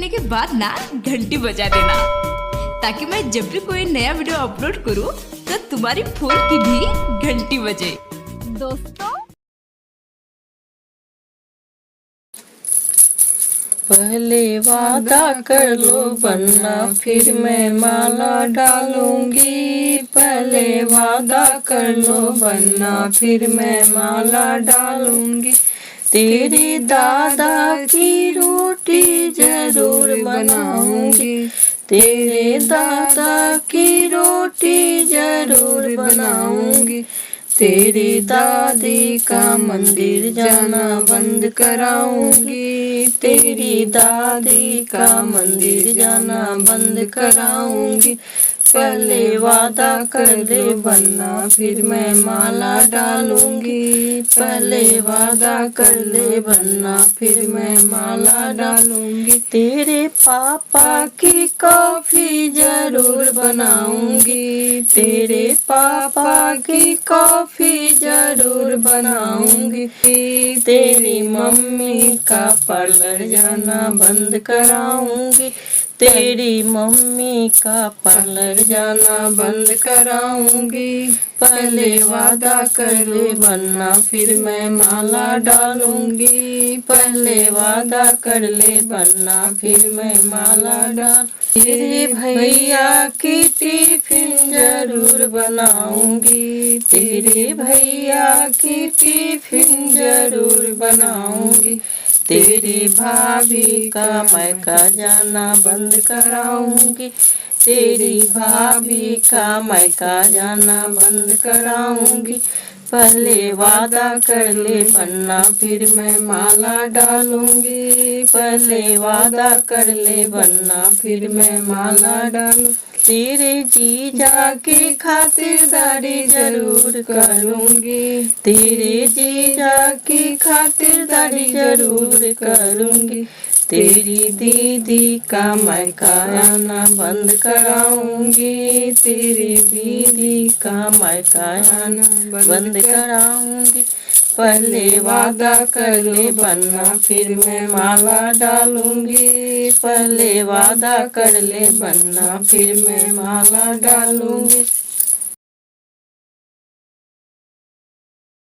करने के बाद ना घंटी बजा देना, ताकि मैं जब भी कोई नया वीडियो अपलोड करूं तो तुम्हारी फोन की भी घंटी बजे। दोस्तों पहले वादा कर लो वरना फिर मैं माला डालूंगी। पहले वादा कर लो वरना फिर मैं माला डालूंगी। तेरे दादा की रोटी जरूर बनाऊंगी। तेरे दादा की रोटी जरूर बनाऊंगी। तेरी दादी का मंदिर जाना बंद कराऊंगी। तेरी दादी का मंदिर जाना बंद कराऊंगी। पहले वादा कर ले वरना फिर मैं माला डालूंगी। पहले वादा कर ले वरना फिर मैं माला डालूंगी। तेरे पापा की कॉफी जरूर बनाऊंगी। तेरे पापा की कॉफी जरूर बनाऊंगी। तेरी मम्मी का पार्लर जाना बंद कराऊंगी। तेरी मम्मी का पार्लर जाना बंद कराऊंगी। पहले वादा कर ले वरना फिर मैं माला डालूंगी। पहले वादा कर ले वरना फिर मैं माला डाल। तेरे भैया की टिफिन जरूर बनाऊंगी। तेरे भैया की टिफिन जरूर बनाऊंगी। तेरी भाभी का मैका जाना बंद कराऊंगी। तेरी भाभी का मैका जाना बंद कराऊंगी। पहले वादा कर ले वरना फिर मैं माला डालूंगी। पहले वादा कर ले वरना फिर मैं माला डालूं। तेरे जीजा की खातिरदारी जरूर करूंगी। तेरे जीजा की खातिरदारी जरूर करूंगी। तेरी दीदी का मैका आना बंद कराऊंगी। तेरी दीदी का मैका आना बंद कराऊंगी। पहले वादा कर ले वरना फिर मैं माला डालूंगी। पहले वादा कर ले वरना फिर मैं माला डालूंगी।